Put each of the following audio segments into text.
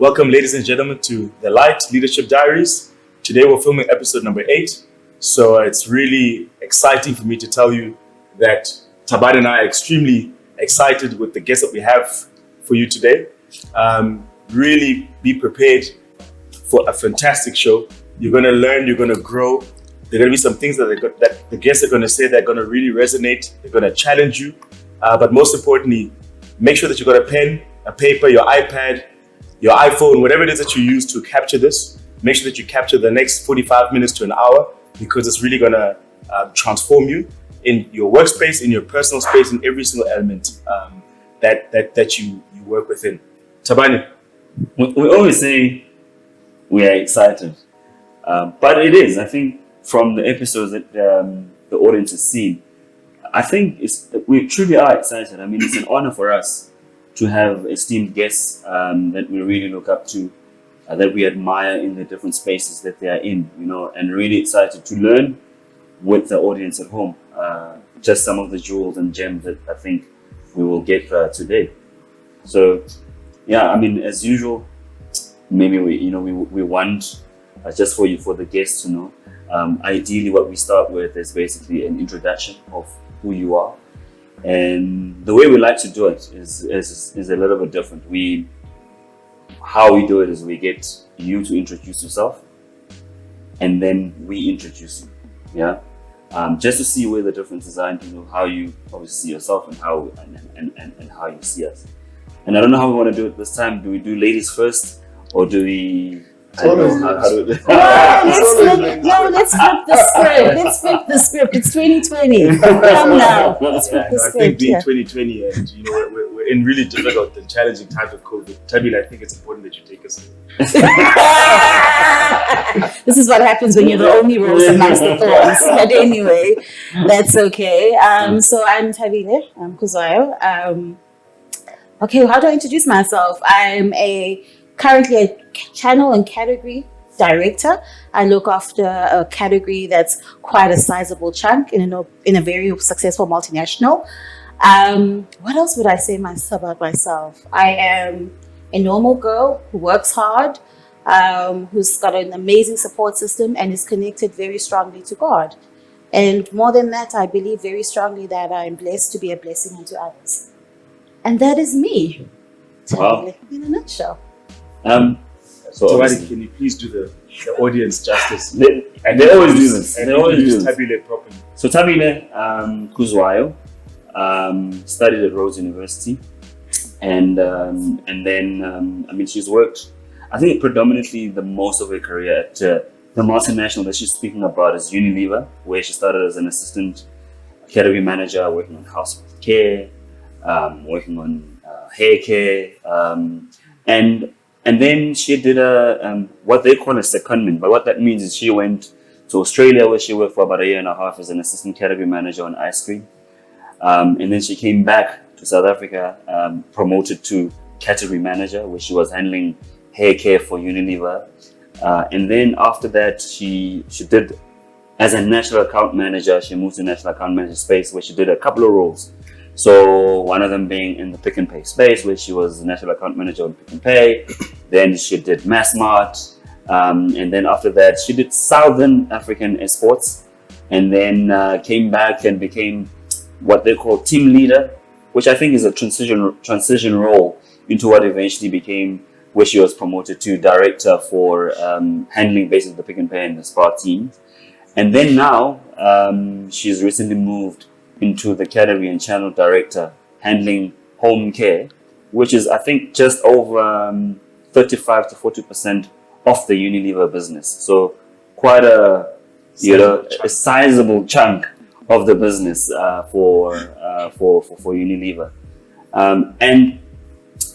Welcome, ladies and gentlemen, to the Light Leadership Diaries. Today we're filming episode number 8. So it's really exciting for me to tell you that Tabani and I are extremely excited with the guests that we have for you today. Really be prepared for a fantastic show. You're going to learn, you're going to grow. There are going to be some things that the guests are going to say that are going to really resonate. They're going to challenge you. But most importantly, make sure that you've got a pen, a paper, your iPad, your iPhone, whatever it is that you use to capture this. Make sure that you capture the next 45 minutes to an hour, because it's really going to transform you in your workspace, in your personal space, in every single element that you work within. Tabani. We always say we are excited, but it is, I think, from the episodes that the audience has seen, I think we truly are excited. I mean, it's an honor for us to have esteemed guests that we really look up to, that we admire in the different spaces that they are in, and really excited to learn with the audience at home. Just some of the jewels and gems that I think we will get today. So, yeah, I mean, as usual, maybe we want just for the guests to know. Ideally, what we start with is basically an introduction of who you are. And the way we like to do it is a little bit different. How we do it is we get you to introduce yourself, and then we introduce you. Yeah, just to see where the differences are, and how you obviously see yourself and how you see us. And I don't know how we want to do it this time. Do we do ladies first, or do we? I don't know how do we? Let's flip the script. Let's flip the script. It's 2020. Come now. Let's flip the script. I think being 2020 and we're in really difficult and challenging times of COVID. Tabila, I think it's important that you take us. This is what happens when you're the only rose amongst the thorns. But anyway, that's okay. So I'm Tabile. I'm Kuzayo. Okay, how do I introduce myself? I'm currently a channel and category director. I look after a category that's quite a sizable chunk in a very successful multinational. What else would I say about myself? I am a normal girl who works hard, who's got an amazing support system and is connected very strongly to God. And more than that, I believe very strongly that I'm blessed to be a blessing unto others. And that is me. Wow. In a nutshell. So can you please do the audience justice? They always do this. They always do this. Tabile properly. So Tabile Kuzwayo studied at Rhodes University, and then I mean, she's worked, I think, predominantly the most of her career at the multinational that she's speaking about is Unilever, where she started as an assistant category manager, working on household care, working on hair care, and then she did what they call a secondment. But what that means is she went to Australia, where she worked for about 1.5 years as an assistant category manager on ice cream. And then she came back to South Africa, promoted to category manager, where she was handling hair care for Unilever. And then after that, she did, as a national account manager, she moved to national account manager space, where she did a couple of roles. So one of them being in the Pick n Pay space, where she was national account manager on Pick n Pay. Then she did Massmart. And then after that, she did Southern African Exports. And then came back and became what they call team leader, which I think is a transition role into what eventually became, where she was promoted to director for handling basically the Pick n Pay and the Spar teams. And then now she's recently moved into the category and channel director, handling home care, which is, I think, just over 35 to 40% of the Unilever business. So quite a sizable chunk of the business for Unilever. And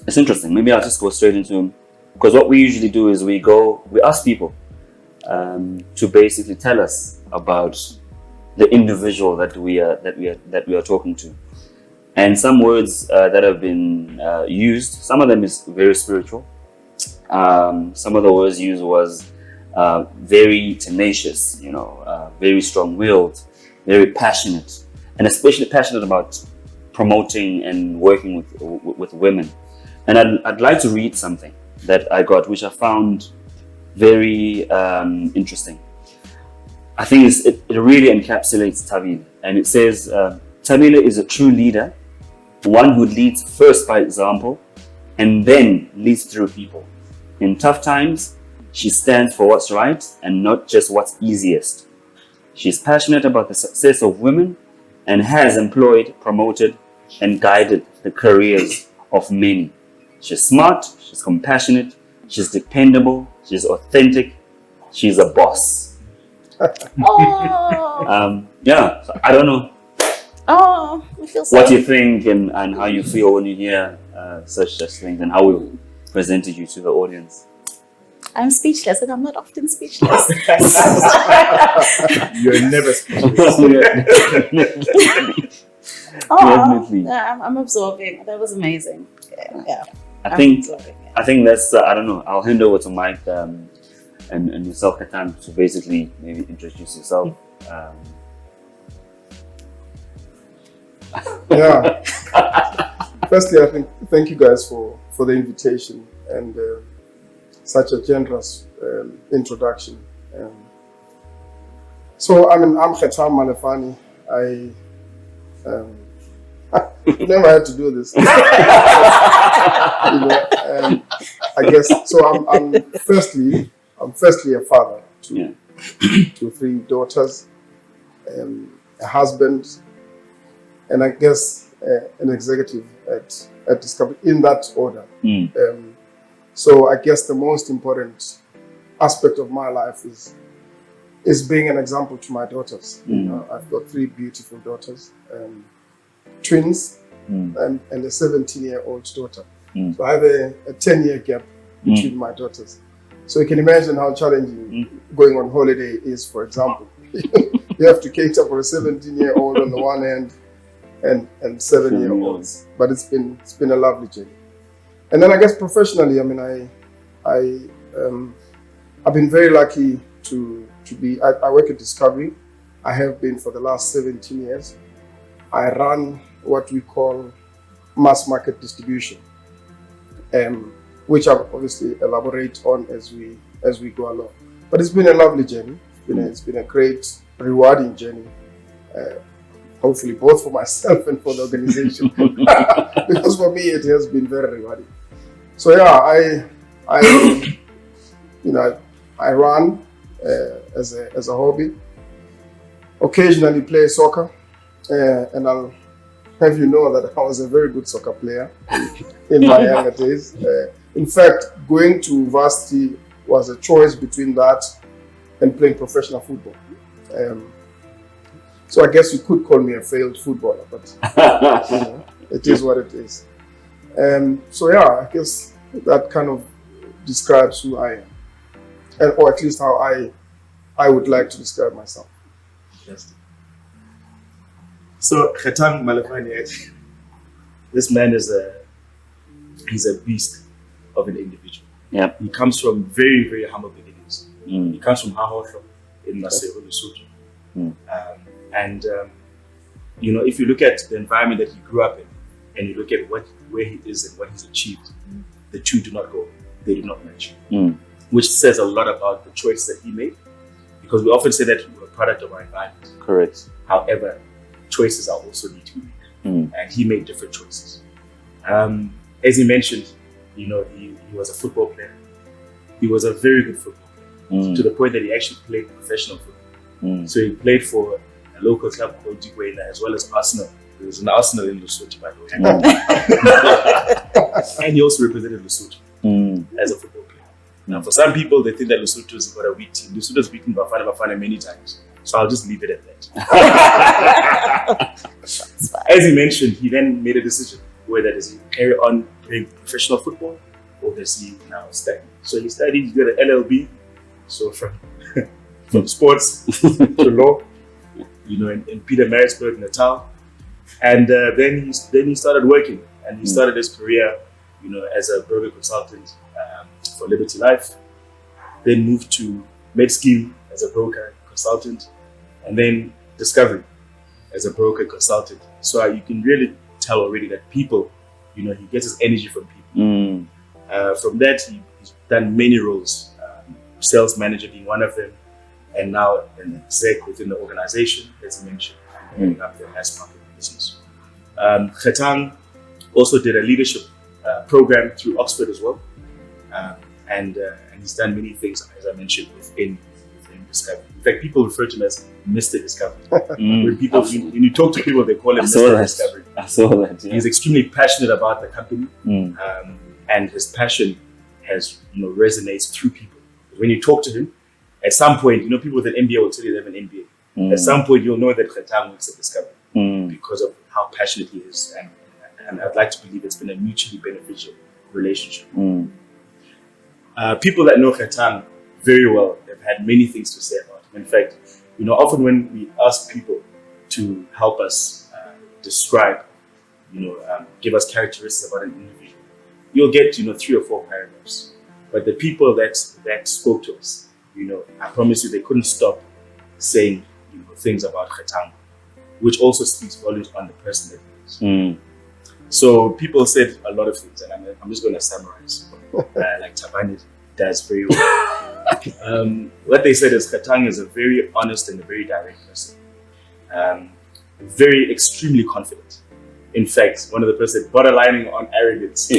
it's interesting. Maybe I'll just go straight into, because what we usually do is we ask people to basically tell us about the individual that we are talking to, and some words that have been used. Some of them is very spiritual. Some of the words used was very tenacious, very strong-willed, very passionate, and especially passionate about promoting and working with women. And I'd like to read something that I got, which I found very interesting. I think it really encapsulates Tabile, and it says Tabile is a true leader, one who leads first by example and then leads through people. In tough times, she stands for what's right and not just what's easiest. She's passionate about the success of women and has employed, promoted, and guided the careers of many. She's smart, she's compassionate, she's dependable, she's authentic, she's a boss. Oh, Yeah, so I don't know oh, I feel so. what you think and how you feel when you hear such things and how we presented you to the audience. I'm speechless, and I'm not often speechless. You're never speechless. Oh, Definitely. yeah, I'm absorbing. That was amazing. Yeah, I I'm think absorbing, yeah. I think that's I don't know. I'll hand over to Mike and yourself, Katan, to basically maybe introduce yourself. Yeah. Firstly, I think thank you guys for the invitation and such a generous introduction. So I'm Khetam Malefani. I've never had to do this. I guess so. I'm firstly a father to 3 daughters, a husband, and I guess an executive at Discovery, in that order. So I guess the most important aspect of my life is being an example to my daughters. I've got 3 beautiful daughters, twins, and a 17-year-old daughter. So I have a 10-year gap between my daughters. So you can imagine how challenging going on holiday is, for example. You have to cater for a 17-year-old on the one hand and 7-year-olds. But it's been a lovely journey. And then I guess professionally, I mean, I've been very lucky to be. I work at Discovery. I have been for the last 17 years. I run what we call mass market distribution, which I'll obviously elaborate on as we go along. But it's been a lovely journey. It's been a great, rewarding journey. Hopefully, both for myself and for the organization, because for me it has been very rewarding. So yeah, I run as a hobby. Occasionally play soccer, and I'll have you know that I was a very good soccer player in my younger days. In fact, going to varsity was a choice between that and playing professional football. So I guess you could call me a failed footballer, but it is what it is. So yeah, I guess that kind of describes who I am, or at least how I would like to describe myself. Fantastic. So Khetam Malefani, this man is he's a beast of an individual. Yeah. He comes from very, very humble beginnings. He comes from Hahotlo in Maseko, Lesotho. If you look at the environment that he grew up in, and you look at where he is and what he's achieved, the two do not go. They do not match. Which says a lot about the choice that he made, because we often say that we're a product of our environment. Correct. However, choices are also need to be made, and he made different choices. As he mentioned, he was a football player. He was a very good football player, to the point that he actually played professional football. So he played for a local club called Dugwena, as well as Arsenal. There was an Arsenal in Lesotho, by the way. And he also represented Lesotho as a football player. Now, for some people, they think that Lesotho's got a weak team. Lesotho's beaten Bafana many times. So I'll just leave it at that. As he mentioned, he then made a decision whether does he carry on playing professional football or does he now study. So he studied, he got an LLB, so from sports to law, in Pietermaritzburg, Natal. And then he started working, and he started his career, as a broker consultant for Liberty Life. Then moved to MedScheme as a broker consultant, and then Discovery as a broker consultant. So you can really tell already that people, he gets his energy from people. From that, he He's done many roles, sales manager being one of them, and now an exec within the organization, as I mentioned, heading up the mass market business. Khetang also did a leadership program through Oxford as well, and he's done many things, as I mentioned, within Discovery. In fact, people refer to him as Mr. Discovery. When you talk to people, they call him Mr. Discovery. I saw that. Yeah. He's extremely passionate about the company, and his passion has resonates through people. When you talk to him, at some point, people with an MBA will tell you they have an MBA. At some point, you'll know that Khetang works at Discovery because of how passionate he is, and I'd like to believe it's been a mutually beneficial relationship. People that know Khetang very well have had many things to say about him. In fact, often when we ask people to help us describe, give us characteristics about an individual, you'll get 3 or 4 paragraphs. But the people that spoke to us, I promise you, they couldn't stop saying things about Khetang, which also speaks volumes on the person that he is. So people said a lot of things, and I'm just going to summarize, like Thabani does very well. What they said is Khetang is a very honest and a very direct person, very extremely confident. In fact, one of the person borderlining on arrogance,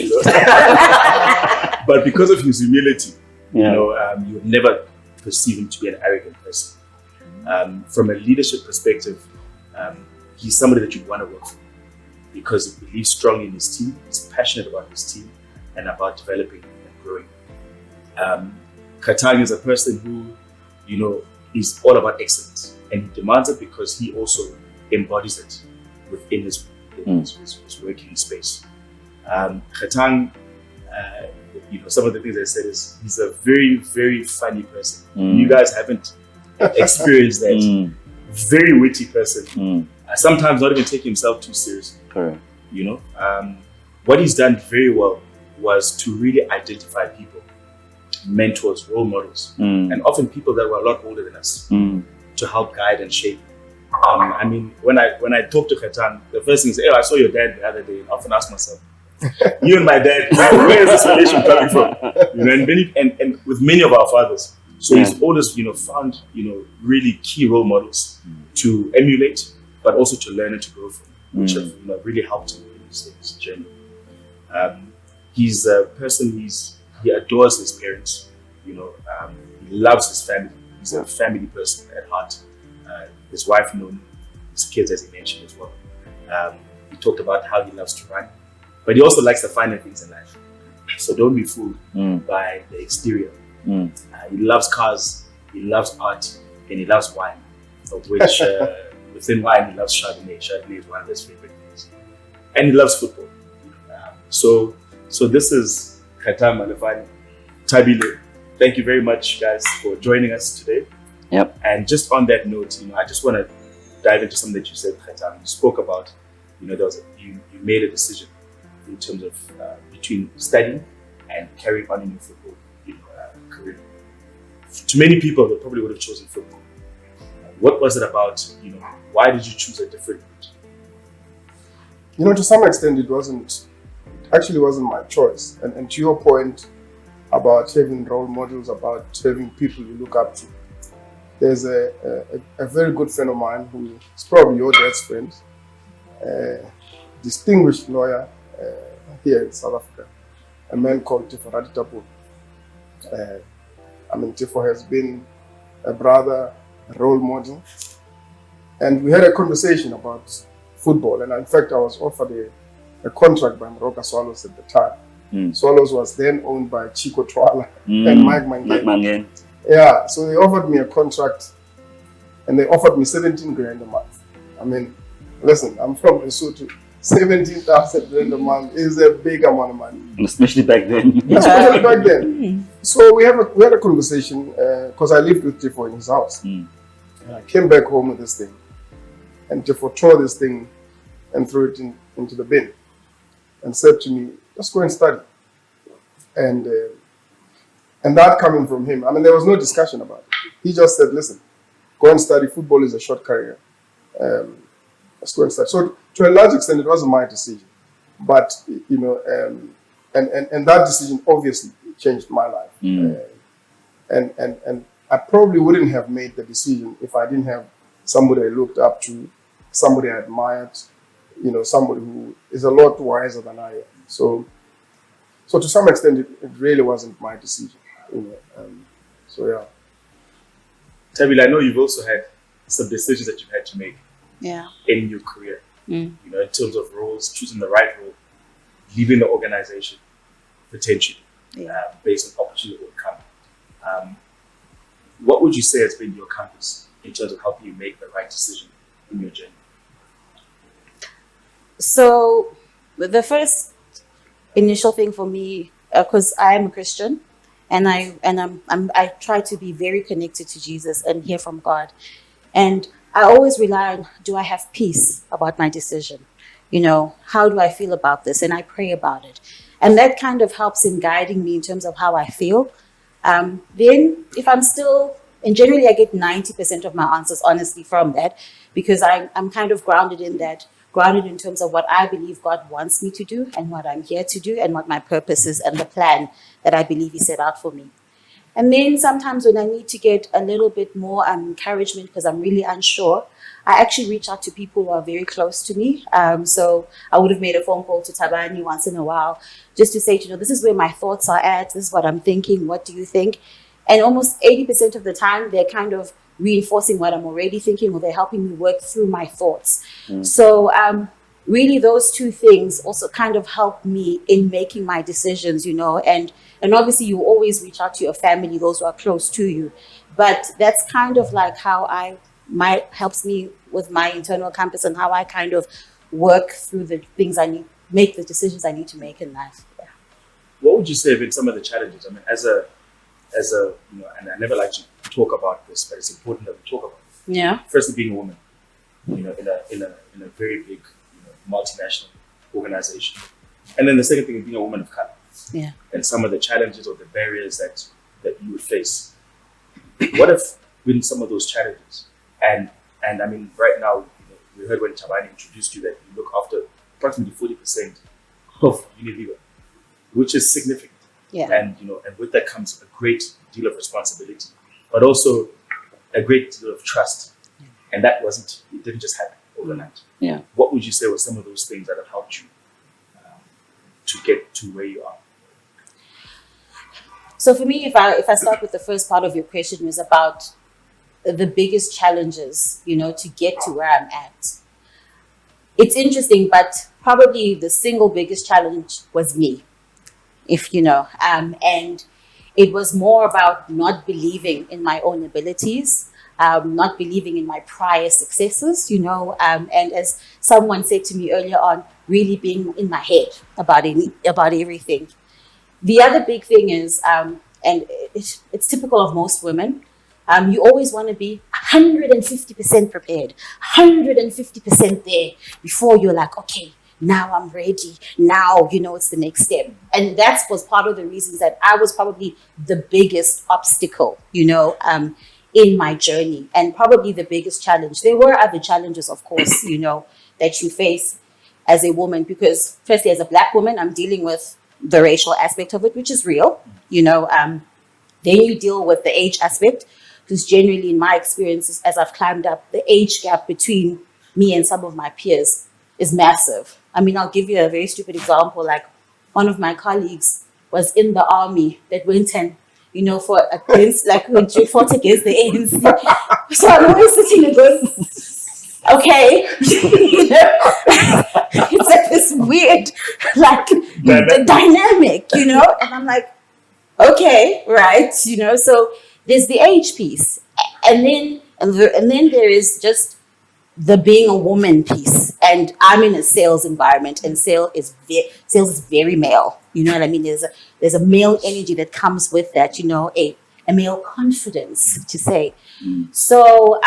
but because of his humility, you would never perceive him to be an arrogant person. From a leadership perspective, he's somebody that you'd want to work for because he believes strongly in his team, he's passionate about his team and about developing and growing. Khetang is a person who, is all about excellence, and he demands it because he also embodies it within his working space. Khetang, some of the things I said is he's a very, very funny person. You guys haven't experienced that. Very witty person. Sometimes not even taking himself too seriously. Correct. What he's done very well was to really identify people, mentors, role models, and often people that were a lot older than us to help guide and shape. When I talk to Khetang, the first thing is, I saw your dad the other day. I often ask myself, you and my dad, where is this relation coming from? And with many of our fathers. So he's always, found, really key role models to emulate, but also to learn and to grow from, which have really helped him in his journey. He's a person, he adores his parents, he loves his family. He's a family person at heart. His wife, his kids, as he mentioned as well. He talked about how he loves to run, but he also likes the finer things in life. So don't be fooled by the exterior. He loves cars, he loves art, and he loves wine, of which within wine he loves Chardonnay. Chardonnay is one of his favorite things. And he loves football. So this is Khetang Malefane. Thabile, thank you very much, guys, for joining us today. Yep. And just on that note, I just want to dive into something that you said, Khetang. You spoke about, you made a decision in terms of between studying and carrying on in your football career. To many people, they probably would have chosen football. What was it about? Why did you choose a different route? To some extent, it actually wasn't my choice. And to your point about having role models, about having people you look up to, there's a very good friend of mine who is probably your dad's friend, distinguished lawyer here in South Africa, a man called Tifo Raditapu. Tifo has been a brother, a role model, and we had a conversation about football. And in fact, I was offered a contract by Moroka Swallows at the time. Swallows was then owned by Chico Twala and Mike Mangen. Yeah, so they offered me a contract, and they offered me 17 grand a month. Listen, I'm from Lesotho. 17,000 rand a month is a big amount of money. Especially back then. Especially back then. So we had a conversation because I lived with Tifo in his house. And I came back home with this thing. And Tifo tore this thing and threw it into the bin and said to me, let's go and study. And that coming from him, there was no discussion about it. He just said, listen, go and study. Football is a short career. Let's go and study. So to a large extent, it wasn't my decision. But, and that decision, obviously, changed my life. And I probably wouldn't have made the decision if I didn't have somebody I looked up to, somebody I admired, somebody who is a lot wiser than I am. So to some extent, it really wasn't my decision. So yeah. Tabila, I know you've also had some decisions that you've had to make in your career. In terms of roles, choosing the right role, leaving the organization potentially based on opportunity that will come. What would you say has been your compass in terms of helping you make the right decision in your journey? So the first initial thing for me, because I am a Christian, and I try to be very connected to Jesus and hear from God, and I always rely on, do I have peace about my decision? How do I feel about this? And I pray about it, and that kind of helps in guiding me in terms of how I feel. Then if I'm still, and generally I get 90% of my answers honestly from that, because I'm kind of grounded in terms of what I believe God wants me to do and what I'm here to do and what my purpose is and the plan that I believe He set out for me. And then sometimes when I need to get a little bit more encouragement because I'm really unsure, I actually reach out to people who are very close to me. So I would have made a phone call to Thabani once in a while just to say, this is where my thoughts are at. This is what I'm thinking. What do you think? And almost 80% of the time, they're kind of reinforcing what I'm already thinking, or they're helping me work through my thoughts. So really those two things also kind of help me in making my decisions, and obviously you always reach out to your family, those who are close to you. But that's kind of like how helps me with my internal compass and how I kind of work through the things make the decisions I need to make in life. Yeah. What would you say have been some of the challenges? I mean, as a and I never like to talk about this, but it's important that we talk about it. Yeah. Firstly, being a woman, in a very big, multinational organization, and then the second thing is being a woman of color. Yeah. And some of the challenges or the barriers that you would face. What have been some of those challenges? And I mean, right now, we heard when Thabani introduced you that you look after approximately 40% of Unilever, which is significant. Yeah. And and with that comes a great deal of responsibility, but also a great deal of trust. And it didn't just happen overnight. Yeah. What would you say were some of those things that have helped you to get to where you are? So for me, if I start with the first part of your question, was about the biggest challenges, to get to where I'm at. It's interesting, but probably the single biggest challenge was me, and it was more about not believing in my own abilities, not believing in my prior successes, and as someone said to me earlier on, really being in my head about everything. The other big thing is, and it's typical of most women, you always want to be 150% prepared, 150% there before you're like, okay, now I'm ready. Now, it's the next step. And that was part of the reasons that I was probably the biggest obstacle, in my journey, and probably the biggest challenge. There were other challenges, of course, that you face as a woman, because firstly, as a Black woman, I'm dealing with the racial aspect of it, which is real, then you deal with the age aspect, because generally in my experiences, as I've climbed up, the age gap between me and some of my peers is massive. I mean, I'll give you a very stupid example. Like, one of my colleagues was in the army that went and, fought against the ANC. So I'm always sitting and going, okay, it's like this weird, dynamic, and I'm like, okay, right, so there's the age piece, and then there is just the being a woman piece. And I'm in a sales environment, and sales is very male. You know what I mean? There's a male energy that comes with that, a male confidence to say. So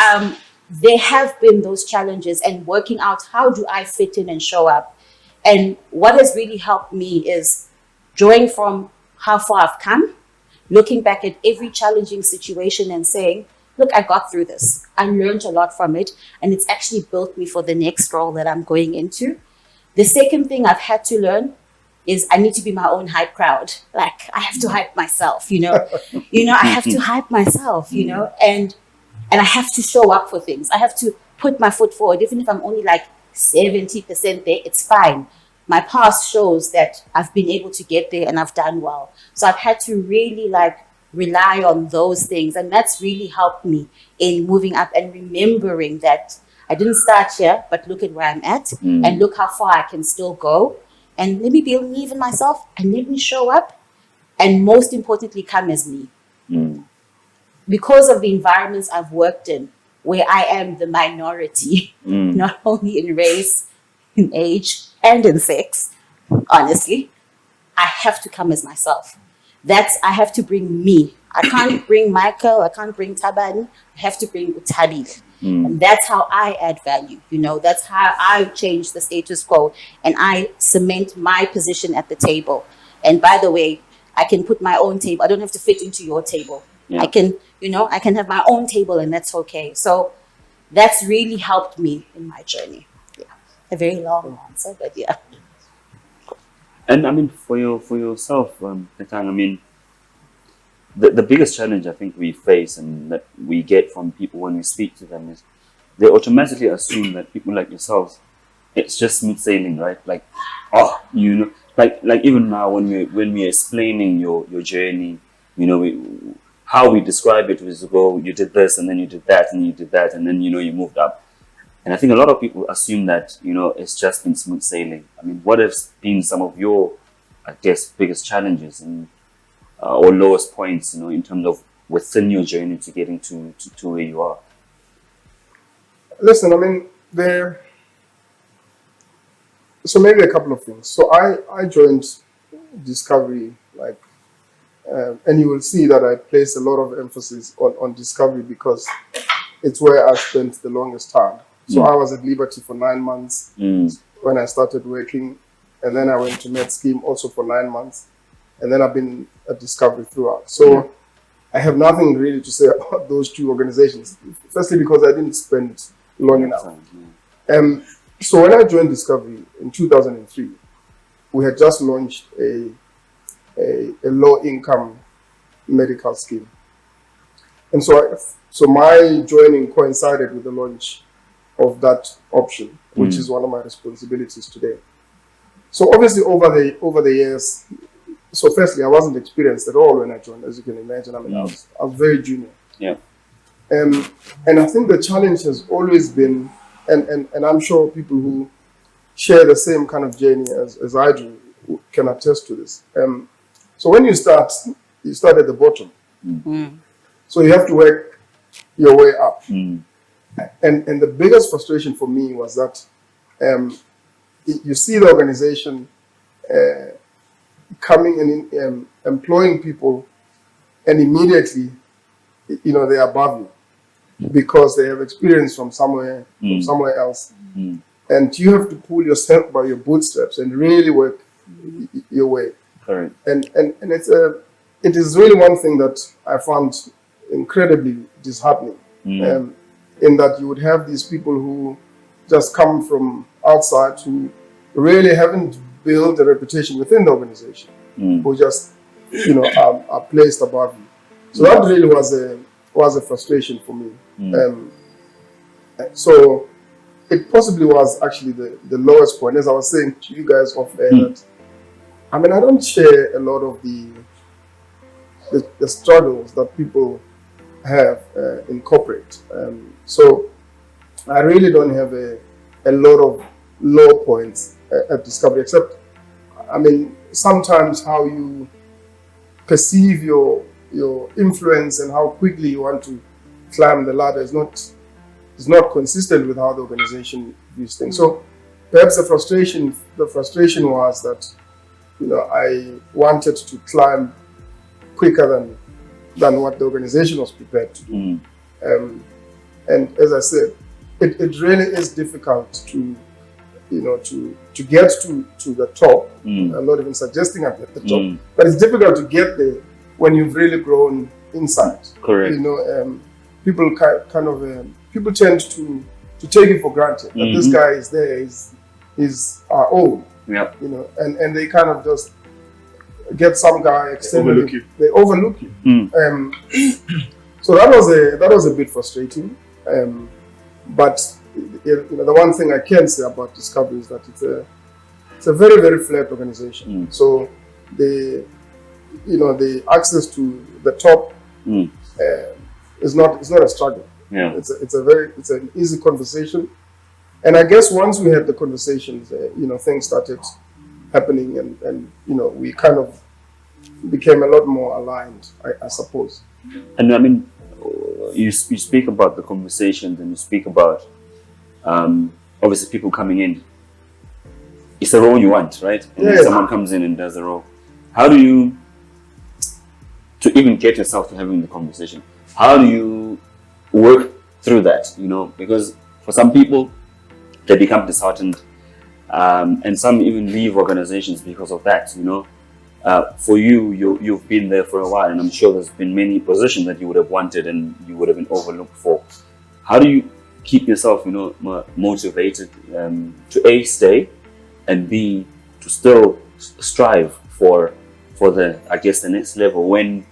there have been those challenges, and working out how do I fit in and show up. And what has really helped me is drawing from how far I've come, looking back at every challenging situation and saying, look, I got through this. I learned a lot from it, and it's actually built me for the next role that I'm going into. The second thing I've had to learn is I need to be my own hype crowd. Like I have to hype myself, you know, I have to hype myself, you know, and I have to show up for things. I have to put my foot forward, even if I'm only like 70% there, it's fine. My past shows that I've been able to get there and I've done well. So I've had to really like rely on those things. And that's really helped me in moving up and remembering that I didn't start here, but look at where I'm at and look how far I can still go. And let me believe in myself and let me show up. And most importantly, come as me. Because of the environments I've worked in, where I am the minority, not only in race, in age, and in sex, honestly, I have to come as myself. I have to bring me. I can't bring Michael, I can't bring Tabani, I have to bring Utabil. And that's how I add value, you know, that's how I change the status quo and I cement my position at the table. And by the way, I can put my own table. I don't have to fit into your table. I can, you know, I can have my own table and that's okay. So that's really helped me in my journey. Yeah. A very long answer, but yeah. And I mean, for yourself, Ntang, I mean, the biggest challenge I think we face and that we get from people when we speak to them is they automatically assume that people like yourselves, it's just smooth sailing, right? Like, oh, you know, like even now when we're explaining your journey, you know, how we describe it was, well, you did this and then you did that and you did that and then, you know, you moved up. And I think a lot of people assume that, you know, it's just been smooth sailing. I mean, what have been some of your, I guess, biggest challenges and or lowest points, you know, in terms of within your journey to getting to where you are? Listen, I mean, so maybe a couple of things. So I joined Discovery, like, and you will see that I place a lot of emphasis on Discovery because it's where I spent the longest time. So I was at Liberty for 9 months when I started working, and then I went to MedScheme also for 9 months, and then I've been at Discovery throughout. So I have nothing really to say about those two organizations. Firstly, because I didn't spend long enough. So when I joined Discovery in 2003, we had just launched a low-income medical scheme. And so my joining coincided with the launch of that option, which is one of my responsibilities today. So obviously over the years, so firstly, I wasn't experienced at all when I joined, as you can imagine. I mean, I was very junior. Yeah. And I think the challenge has always been, and I'm sure people who share the same kind of journey as I do can attest to this. So when you start at the bottom. So you have to work your way up. And the biggest frustration for me was that you see the organization coming and employing people, and immediately, you know, they're above you because they have experience from somewhere else. And you have to pull yourself by your bootstraps and really work your way. Correct. And it is really one thing that I found incredibly disheartening. In that you would have these people who just come from outside who really haven't built a reputation within the organization, who just, you know, are placed above you. So that really was a frustration for me. So it possibly was actually the lowest point, as I was saying to you guys off air, that I mean, I don't share a lot of the struggles that people have in corporate. So I really don't have a lot of low points at Discovery, except, I mean, sometimes how you perceive your influence and how quickly you want to climb the ladder is not consistent with how the organization views things. So perhaps the frustration was that, you know, I wanted to climb quicker than what the organization was prepared to do. And as I said, it really is difficult to, you know, to get to the top. I'm not even suggesting I'm at the top, but it's difficult to get there when you've really grown inside. Correct. You know, people tend to take it for granted that this guy is there, is our own, Yeah. you know, and they kind of just get some guy extended. overlook you. They overlook you. Mm. So that was a bit frustrating. But you know, the one thing I can say about Discovery is that it's a very, very flat organization. Mm. So the access to the top Mm. is not a struggle. Yeah. It's an easy conversation. And I guess once we had the conversations, things started happening, and we kind of became a lot more aligned, I suppose. And I mean, you speak about the conversations, and you speak about obviously people coming in. It's a role you want, right? And then Yeah. someone comes in and does the role. How do you, to even get yourself to having the conversation, how do you work through that? You know, because for some people, they become disheartened, and some even leave organizations because of that. You know, for you've been there for a while, and I'm sure there's been many positions that you would have wanted and you would have been overlooked for. How do you keep yourself, motivated to A, stay, and B, to still strive for the, I guess, the next level when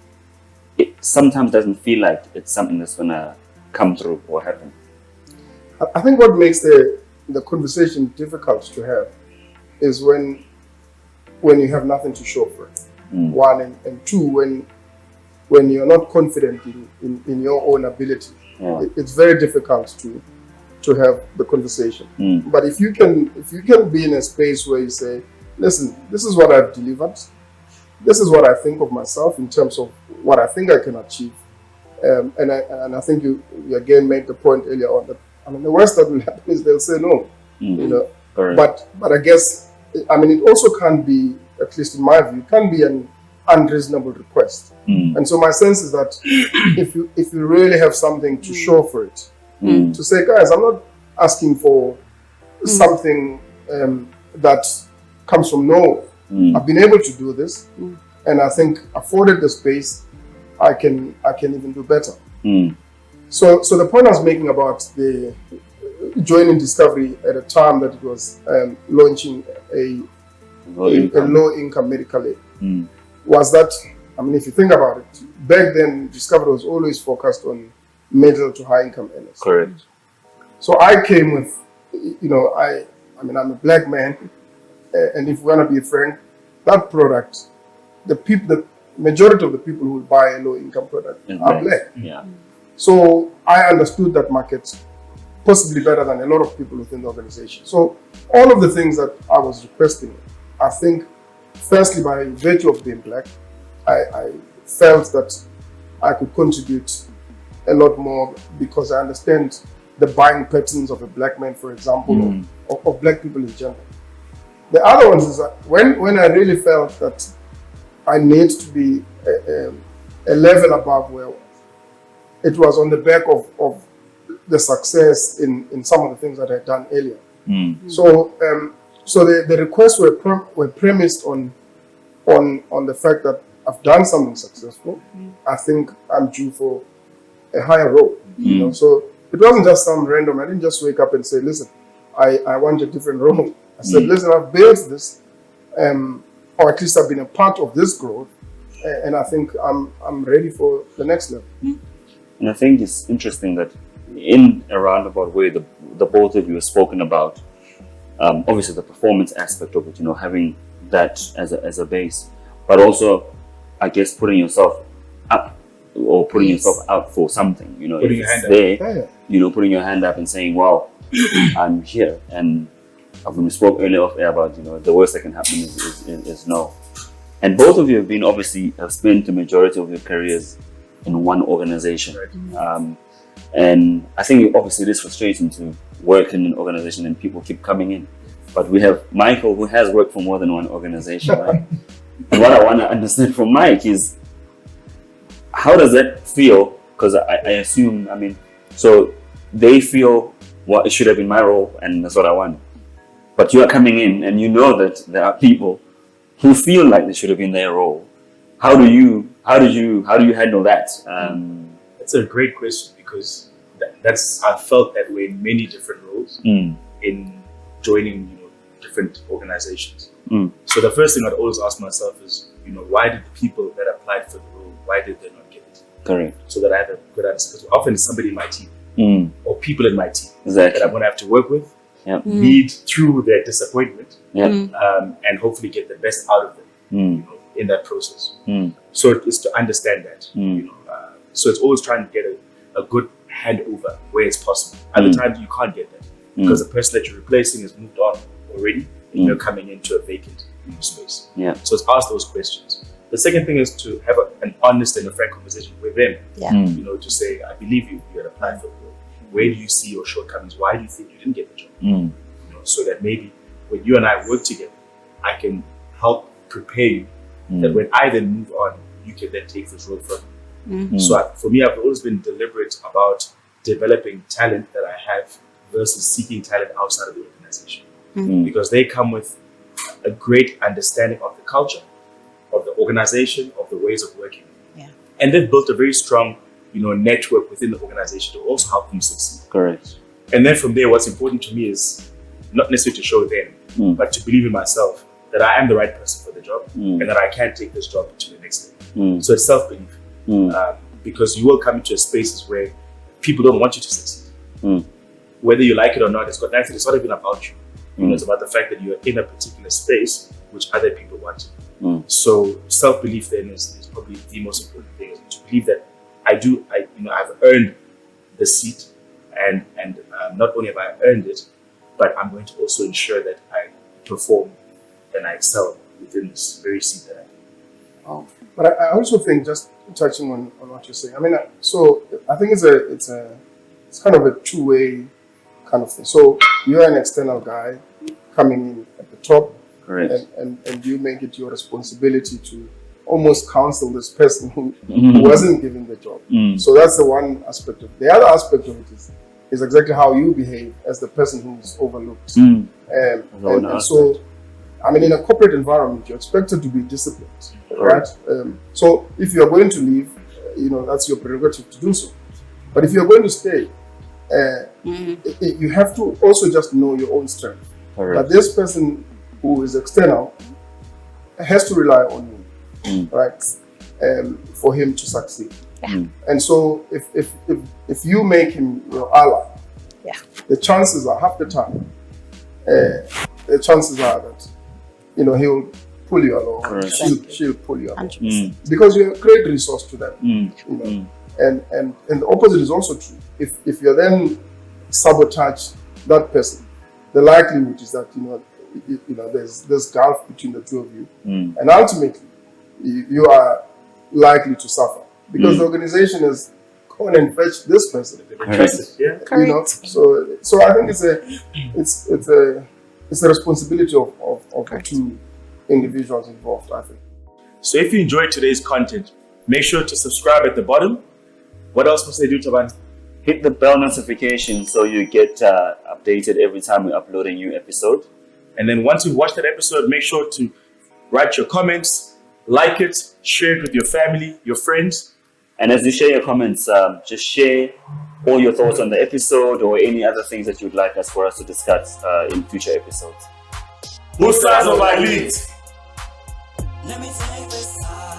it sometimes doesn't feel like it's something that's gonna come through or happen? I think what makes the conversation difficult to have is when you have nothing to show for it. Mm. One, and two, when you're not confident in your own ability. Yeah. It's very difficult to have the conversation. Mm. But if you can be in a space where you say, listen, this is what I've delivered, this is what I think of myself in terms of what I think I can achieve, and I think you again made the point earlier on that, I mean, the worst that will happen is they'll say no, Mm. Correct. but I guess, I mean, it also can't be, at least in my view, it can be an unreasonable request. Mm. And so my sense is that if you really have something to show for it, Mm. to say, guys, I'm not asking for something that comes from nowhere. Mm. I've been able to do this, and I think afforded the space, I can even do better. Mm. So the point I was making about the joining Discovery at a time that it was launching a low income medical aid Mm. was that, I mean, if you think about it, back then Discovery was always focused on middle to high income earners. Correct. So I came with, I mean, I'm a black man, and if we're gonna be frank, that product, the majority of the people who will buy a low income product It's are black. Yeah. So I understood that market possibly better than a lot of people within the organization. So all of the things that I was requesting, I think, firstly, by virtue of being black, I felt that I could contribute a lot more because I understand the buying patterns of a black man, for example, or of black people in general. The other ones is that when I really felt that I need to be a level above where I was, it was on the back of the success in some of the things that I had done earlier. Mm. So the requests were premised on the fact that I've done something successful. I think I'm due for a higher role. You know, so it wasn't just some random. I didn't just wake up and say, "Listen, I want a different role." I said, "Listen, I've built this, or at least I've been a part of this growth, and I think I'm ready for the next level." And I think it's interesting that in a roundabout way, the both of you have spoken about obviously the performance aspect of it, having that as a base, but also, I guess, putting yourself up or putting yourself out for something, Putting your hand up. there, putting your hand up and saying, "Wow, I'm here." And when we spoke earlier off air about, the worst that can happen is no. And both of you have spent the majority of your careers in one organization. Right. And I think obviously it is frustrating to work in an organization and people keep coming in. But we have Michael, who has worked for more than one organization, right? And what I want to understand from Mike is, how does that feel? Because I assume, so they feel, well, it should have been my role and that's what I want. But you are coming in and you know that there are people who feel like they should have been their role. How do you handle that? That's a great question, because I felt that way in many different roles in joining, different organizations. Mm. So the first thing I'd always ask myself is, why did the people that applied for the role, why did they not get it? Correct. So that I have a good understanding. Because often it's somebody in my team or people in my team Exactly. that I'm going to have to work with, Yep. lead through their disappointment, Yep. and hopefully get the best out of them in that process. Mm. So it's to understand that. Mm. So it's always trying to get a good handover where it's possible. Other times you can't get that because the person that you're replacing has moved on already and you're coming into a vacant space. Yeah. So it's ask those questions. The second thing is to have an honest and a frank conversation with them. Yeah. Mm. To say, I believe you had applied for the role. Where do you see your shortcomings? Why do you think you didn't get the job? Mm. So that maybe when you and I work together, I can help prepare you that when I then move on, you can then take this role further. So for me, I've always been deliberate about developing talent that I have versus seeking talent outside of the organization. Because they come with a great understanding of the culture, of the organization, of the ways of working. Yeah. And they've built a very strong, network within the organization to also help them succeed. Correct. And then from there, what's important to me is not necessarily to show them, but to believe in myself that I am the right person for the job and that I can take this job to the next level. So it's self-belief. Because you will come into spaces where people don't want you to succeed. Whether you like it or not, it's not even about you. It's about the fact that you're in a particular space which other people want. So self-belief then is probably the most important thing, is to believe that I've earned the seat, and not only have I earned it, but I'm going to also ensure that I perform and I excel within this very seat that I have. But I also think, just touching on what you're saying, so I think it's kind of a two-way kind of thing. So you're an external guy coming in at the top, Correct. and you make it your responsibility to almost counsel this person who wasn't given the job. So that's the one aspect of it. The other aspect of it is exactly how you behave as the person who's overlooked. And so, in a corporate environment, you're expected to be disciplined, right? So if you're going to leave, that's your prerogative to do so. But if you're going to stay, you have to also just know your own strength. Correct. But this person who is external has to rely on you, right, for him to succeed. And so if you make him your ally, the chances are, half the time, the chances are that he'll pull you along. Correct. She'll pull you along 100%. because you're a great resource to them. And the opposite is also true. If you're then sabotage that person, the likelihood is that there's this gulf between the two of you, and ultimately you are likely to suffer because the organization has gone and fetched this person. Yeah. So I think it's a responsibility of the two individuals involved, I think. So if you enjoyed today's content, make sure to subscribe at the bottom. What else must they do, Taban? Hit the bell notification so you get updated every time we upload a new episode. And then once you've watched that episode, make sure to write your comments, like it, share it with your family, your friends. And as you share your comments, just share all your thoughts on the episode or any other things that you'd like for us to discuss in future episodes. Both sides of our lead. Let me take this side.